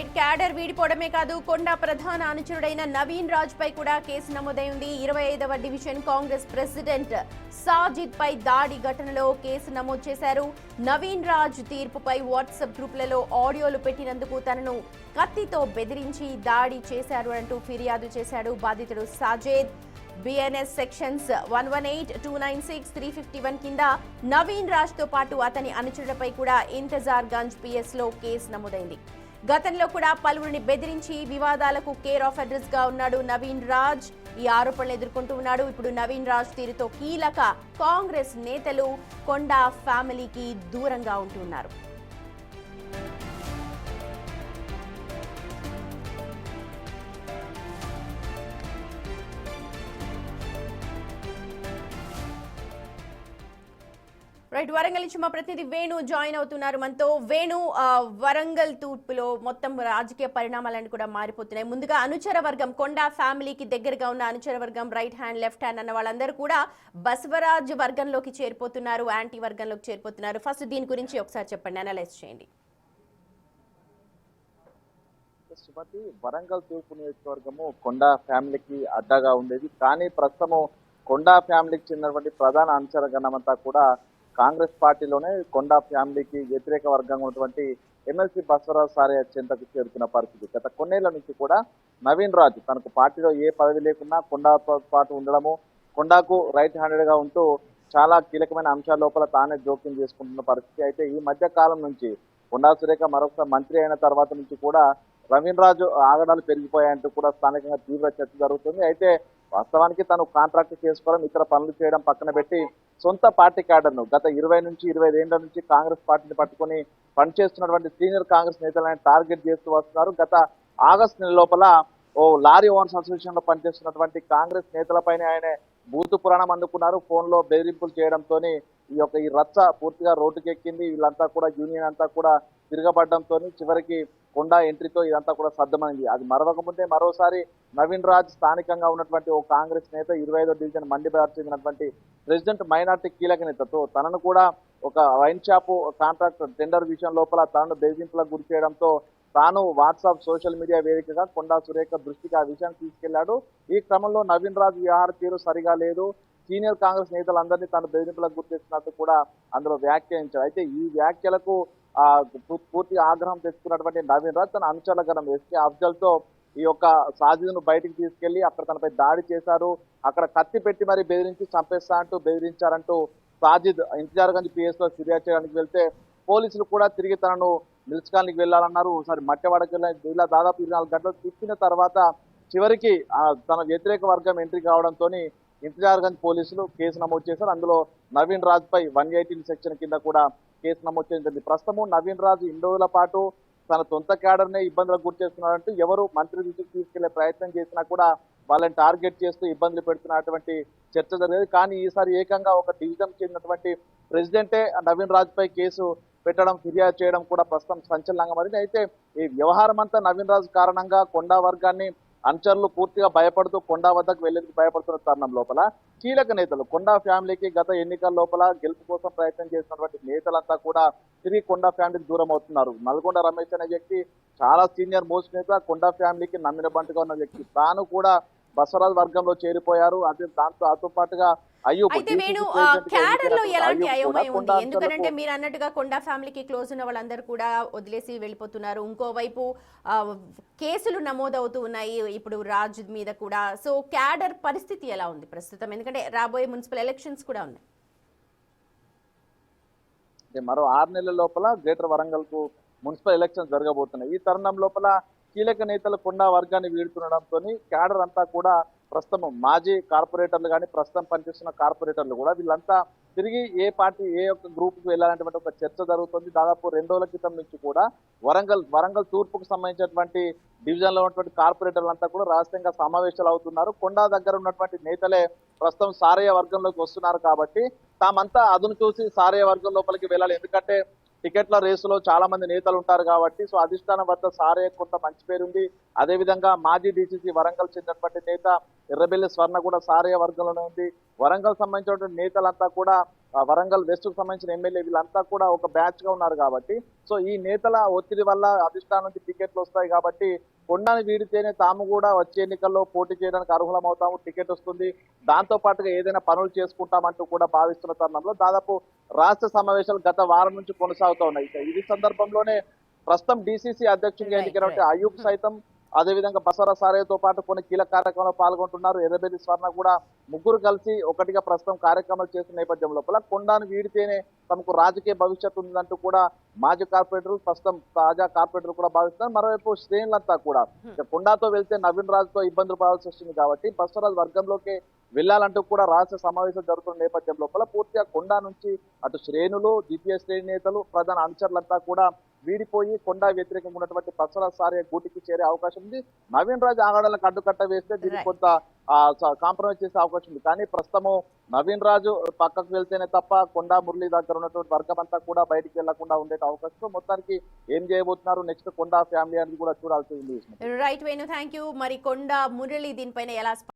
Right cadre వీడిపోవడమే కాదు కొండా ప్రధాన అనుచరుడైన నవీన్ రాజ్ పై కూడా కేసు నమోదైంది. 25వ డివిజన్ కాంగ్రెస్ ప్రెసిడెంట్ సాజిద్ పై దాడి ఘటనలో కేసు నమోదు చేశారు. నవీన్ రాజ్ తీర్పుపై వాట్సాప్ గ్రూపులలో ఆడియోలు పెట్టినందుకు తనను కత్తితో బెదిరించి దాడి చేశారు అంటూ ఫిర్యాదు చేశాడు బాధితుడు సాజిద్. బిఎన్ఎస్ సెక్షన్స్ 118, 296, 351 కింద నవీన్ రాజ్ తో పాటు అతని అనుచరులపై కూడా ఇంతజార్ గంజ్ పిఎస్ లో కేసు నమోదైంది. గతంలో కూడా పలువురిని బెదిరించి వివాదాలకు కేర్ ఆఫ్ అడ్రస్ గా ఉన్నాడు నవీన్ రాజ్. ఈ ఆరోపణలు ఎదుర్కొంటూ ఉన్నాడు. ఇప్పుడు నవీన్ రాజ్ తీరుతో కీలక కాంగ్రెస్ నేతలు కొండా ఫ్యామిలీకి దూరంగా ఉంటున్నారు. రైట్, వరంగల్ నుంచి మా ప్రతినిధి వేణు జాయిన్ అవుతున్నారు మనతో. వేణు, వరంగల్ తూర్పులో మొత్తం రాజకీయ పరిణామాలను కూడా మారిపోతున్నాయి. ముందుగా అనుచర వర్గం, కొండా ఫ్యామిలీకి దగ్గరగా ఉన్న అనుచర వర్గం, రైట్ హ్యాండ్ లెఫ్ట్ హ్యాండ్ అన్న వాళ్ళందరూ కూడా బసవరాజ్ వర్గంలోకి చేరిపోతున్నారు, యాంటీ వర్గంలోకి చేరిపోతున్నారు. ఫస్ట్ దీని గురించి ఒకసారి చెప్పండి, అనలైజ్ చేయండి. సుమతి, వరంగల్ తూర్పు నియోజకవర్గము కొండా ఫ్యామిలీకి అడ్డగా ఉండేది. కానీ ప్రస్తుతము కొండా ఫ్యామిలీకి చెందినటువంటి ప్రధాన అనుచర గణమంతా కూడా కాంగ్రెస్ పార్టీలోనే కొండా ఫ్యామిలీకి వ్యతిరేక వర్గంగా ఉన్నటువంటి ఎమ్మెల్సీ బసవరాజ్ సారయ్య చెంతకు చేరుకున్న పరిస్థితి. గత కొన్నేళ్ల నుంచి కూడా నవీన్ రాజ్ తనకు పార్టీలో ఏ పదవి లేకున్నా కొండాతో పాటు ఉండడము, కొండాకు రైట్ హ్యాండెడ్ గా ఉంటూ చాలా కీలకమైన అంశాల లోపల తానే జోక్యం చేసుకుంటున్న పరిస్థితి. అయితే ఈ మధ్య కాలం నుంచి కొండా సురేఖ మరొకసారి మంత్రి అయిన తర్వాత నుంచి కూడా నవీన్ రాజు ఆగడాలు పెరిగిపోయాయంటూ కూడా స్థానికంగా తీవ్ర చర్చ జరుగుతుంది. అయితే వాస్తవానికి తను కాంట్రాక్ట్ చేసుకోవడం, ఇతర పనులు చేయడం పక్కన పెట్టి సొంత పార్టీ క్యాడర్ను గత 20 నుంచి 25 ఏళ్ల నుంచి కాంగ్రెస్ పార్టీని పట్టుకొని పనిచేస్తున్నటువంటి సీనియర్ కాంగ్రెస్ నేతలను టార్గెట్ చేస్తూ వస్తున్నారు. గత ఆగస్టు నెల లోపల ఓ లారీ ఓనర్స్ అసోసియేషన్ లో పనిచేస్తున్నటువంటి కాంగ్రెస్ నేతలపైన ఆయన బూతు పురాణం అందుకున్నారు. ఫోన్ లో బెదిరింపులు చేయడంతో ఈ రచ్చ పూర్తిగా రోడ్డుకెక్కింది. వీళ్ళంతా కూడా యూనియన్ అంతా కూడా తిరగబడడంతో చివరికి కొండా ఎంట్రీతో ఇదంతా కూడా సద్దమైంది. అది మరవకముందే మరోసారి నవీన్ రాజ్ స్థానికంగా ఉన్నటువంటి ఓ కాంగ్రెస్ నేత 25వ డివిజన్ మండిబార్ చెందినటువంటి ప్రెసిడెంట్ మైనార్టీ కీలక నేతతో తనను కూడా ఒక వైన్ షాపు కాంట్రాక్ట్ టెండర్ విషయం లోపల తనను బెదిరింపులకు గురి చేయడంతో తాను వాట్సాప్ సోషల్ మీడియా వేదికగా కొండా సురేఖ దృష్టికి ఆ విషయాన్ని తీసుకెళ్లాడు. ఈ క్రమంలో నవీన్ రాజ్ వ్యవహార తీరు సరిగా లేదు, సీనియర్ కాంగ్రెస్ నేతలందరినీ తాను బెదిరింపులకు గురి చేస్తున్నట్టు కూడా అందులో వ్యాఖ్యానించారు. అయితే ఈ వ్యాఖ్యలకు పూర్తి ఆగ్రహం తెచ్చుకున్నటువంటి నవీన్ రాజ్ తన అనుచరుల గణం ఎస్కే అఫ్జల్ తో ఈ యొక్క సాజిద్ను బయటికి తీసుకెళ్లి అక్కడ తనపై దాడి చేశారు. అక్కడ కత్తి పెట్టి మరి బెదిరించి చంపేస్తా అంటూ బెదిరించారంటూ సాజిద్ ఇంతజార్ గంజ్ పిఎస్ లో ఫిర్యాదు చేయడానికి వెళ్తే పోలీసులు కూడా తిరిగి తనను నిలుచుకానికి వెళ్లాలన్నారు. ఒకసారి మట్టెవాడకి ఇలా దాదాపు 24 గంటలు తిప్పిన తర్వాత చివరికి తన వ్యతిరేక వర్గం ఎంట్రీ కావడంతో ఇంతజార్ గంజ్ పోలీసులు కేసు నమోదు చేశారు. అందులో నవీన్ రాజ్ పై 118 సెక్షన్ కింద కూడా కేసు నమోదు చేసింది. ప్రస్తుతం నవీన్ రాజు ఇన్ని రోజుల పాటు తన సొంత క్యాడర్నే ఇబ్బందులకు గురి చేస్తున్నారంటూ ఎవరు మంత్రి దృష్టికి తీసుకెళ్లే ప్రయత్నం చేసినా కూడా వాళ్ళని టార్గెట్ చేస్తూ ఇబ్బందులు పెడుతున్నటువంటి చర్చ జరిగేది. కానీ ఈసారి ఏకంగా ఒక డివిజన్ చెందినటువంటి ప్రెసిడెంటే నవీన్ రాజ్ పై కేసు పెట్టడం, ఫిర్యాదు చేయడం కూడా ప్రస్తుతం సంచలనంగా మారింది. అయితే ఈ వ్యవహారం అంతా నవీన్ రాజ్ కారణంగా కొండా వర్గాన్ని అనుచరులు పూర్తిగా భయపడుతూ కొండా వద్దకు వెళ్లేందుకు భయపడుతున్న తరుణం లోపల కీలక నేతలు కొండా ఫ్యామిలీకి గత ఎన్నికల లోపల గెలుపు కోసం ప్రయత్నం చేసినటువంటి నేతలంతా కూడా తిరిగి కొండా ఫ్యామిలీకి దూరం అవుతున్నారు. నల్గొండ రమేష్ అనే వ్యక్తి చాలా సీనియర్ మోస్ట్ నేత, కొండా ఫ్యామిలీకి నమ్మిన బంటుగా ఉన్న వ్యక్తి. తాను కూడా బసవరాజ్ వర్గంలో చేరిపోయారు. అదే దాంతో పాటుగా అయితే వేణు, క్యాడర్ లో ఎలాంటి అయోమయం ఉంది? ఎందుకంటే మీరు అన్నట్టుగా కొండా ఫ్యామిలీకి క్లోజ్ ఉన్న వాళ్ళందరూ కూడా వదిలేసి వెళ్ళిపోతున్నారు. ఇంకోవైపు కేసులు నమోదవుతూ ఉన్నాయి ఇప్పుడు రాజ్ మీద కూడా. సో క్యాడర్ పరిస్థితి ఎలా ఉంది ప్రస్తుతం? ఎందుకంటే రాబోయే మున్సిపల్ ఎలక్షన్స్ కూడా ఉన్నాయి. మరో 6 నెలల లోపల గ్రేటర్ వరంగల్ కు మున్సిపల్ ఎలక్షన్స్ జరగబోతున్నాయి. ఈ తరుణం లోపల కీలక నేతలు కొండా వర్గాన్ని వీడుతుండడంతో క్యాడర్ అంతా కూడా ప్రస్తుతం మాజీ కార్పొరేటర్లు కానీ ప్రస్తుతం పనిచేస్తున్న కార్పొరేటర్లు కూడా వీళ్ళంతా తిరిగి ఏ పార్టీ ఏ ఒక్క గ్రూప్కి వెళ్ళాలనేటువంటి ఒక చర్చ జరుగుతుంది. దాదాపు 2 రోజుల క్రితం నుంచి కూడా వరంగల్ తూర్పుకు సంబంధించినటువంటి డివిజన్లో ఉన్నటువంటి కార్పొరేటర్లంతా కూడా రహస్యంగా సమావేశాలు అవుతున్నారు. కొండా దగ్గర ఉన్నటువంటి నేతలే ప్రస్తుతం సారయ్య వర్గంలోకి వస్తున్నారు కాబట్టి తామంతా అదును చూసి సారయ్య వర్గం లోపలికి వెళ్ళాలి. ఎందుకంటే టికెట్ల రేసులో చాలా మంది నేతలు ఉంటారు కాబట్టి సో అధిష్టానం వద్ద సారయ్య కొంత మంచి పేరుంది. అదేవిధంగా మాజీ డీసీసీ వరంగల్ చెందినటువంటి నేత ఎర్రబెల్లి స్వర్ణ కూడా సారయ్య వర్గంలోనే ఉంది. వరంగల్ సంబంధించినటువంటి నేతలంతా కూడా వరంగల్ వెస్ట్ కు సంబంధించిన ఎమ్మెల్యే వీళ్ళంతా కూడా ఒక బ్యాచ్ గా ఉన్నారు కాబట్టి సో ఈ నేతల ఒత్తిడి వల్ల అధిష్టానం నుంచి టికెట్లు వస్తాయి కాబట్టి కొండాని వీడితేనే తాము కూడా వచ్చే ఎన్నికల్లో పోటీ చేయడానికి అర్హులం అవుతాము, టికెట్ వస్తుంది, దాంతో పాటుగా ఏదైనా పనులు చేసుకుంటామంటూ కూడా భావిస్తున్న తరుణంలో దాదాపు రాష్ట్ర సమావేశాలు గత వారం నుంచి కొనసాగుతూ ఉన్నాయి. ఇది సందర్భంలోనే ప్రస్తుతం డిసిసి అధ్యక్షుడిగా ఎన్నికైనటువంటి అయూబ్ సైతం అదేవిధంగా బసవరాజ్ సారేతో పాటు కొన్ని కీలక కార్యక్రమంలో పాల్గొంటున్నారు. ఎర్రబెల్లి స్వర్ణ కూడా ముగ్గురు కలిసి ఒకటిగా ప్రస్తుతం కార్యక్రమాలు చేస్తున్న నేపథ్యం లోపల కొండాను వీడితేనే తమకు రాజకీయ భవిష్యత్తు ఉందంటూ కూడా మాజీ కార్పొరేటర్లు ప్రస్తుతం తాజా కార్పొరేటర్లు కూడా భావిస్తున్నారు. మరోవైపు శ్రేణులంతా కూడా కొండాతో వెళ్తే నవీన్ రాజుతో ఇబ్బందులు పడాల్సి వస్తుంది కాబట్టి బసవరాజ్ వర్గంలోకి వెళ్లాలంటూ కూడా రాష్ట్ర సమావేశం జరుగుతున్న నేపథ్యం లోపల పూర్తిగా కొండా నుంచి అటు శ్రేణులు, ద్వితీయ శ్రేణి నేతలు, ప్రధాన అనుచరులంతా కూడా వీడిపోయి కొండా వ్యతిరేకంగా ఉన్నటువంటి బసవరాజ్ సారే గూటికి చేరే అవకాశం ఉంది. నవీన్ రాజు ఆగడాలకు అడ్డుకట్ట వేస్తే దీనికి కొంత కాంప్రమైజ్ చేసే అవకాశం ఉంది. కానీ ప్రస్తుతము నవీన్ రాజు పక్కకు వెళ్తేనే తప్ప కొండా మురళి దగ్గర ఉన్నటువంటి వర్గం అంతా కూడా బయటికి వెళ్లకుండా ఉండే అవకాశం. మొత్తానికి ఏం చేయబోతున్నారు నెక్స్ట్ కొండా ఫ్యామిలీ అనేది కూడా చూడాల్సి ఉంది. Right Venu, thank you. మరి కొండా మురళి దీనిపైన ఎలా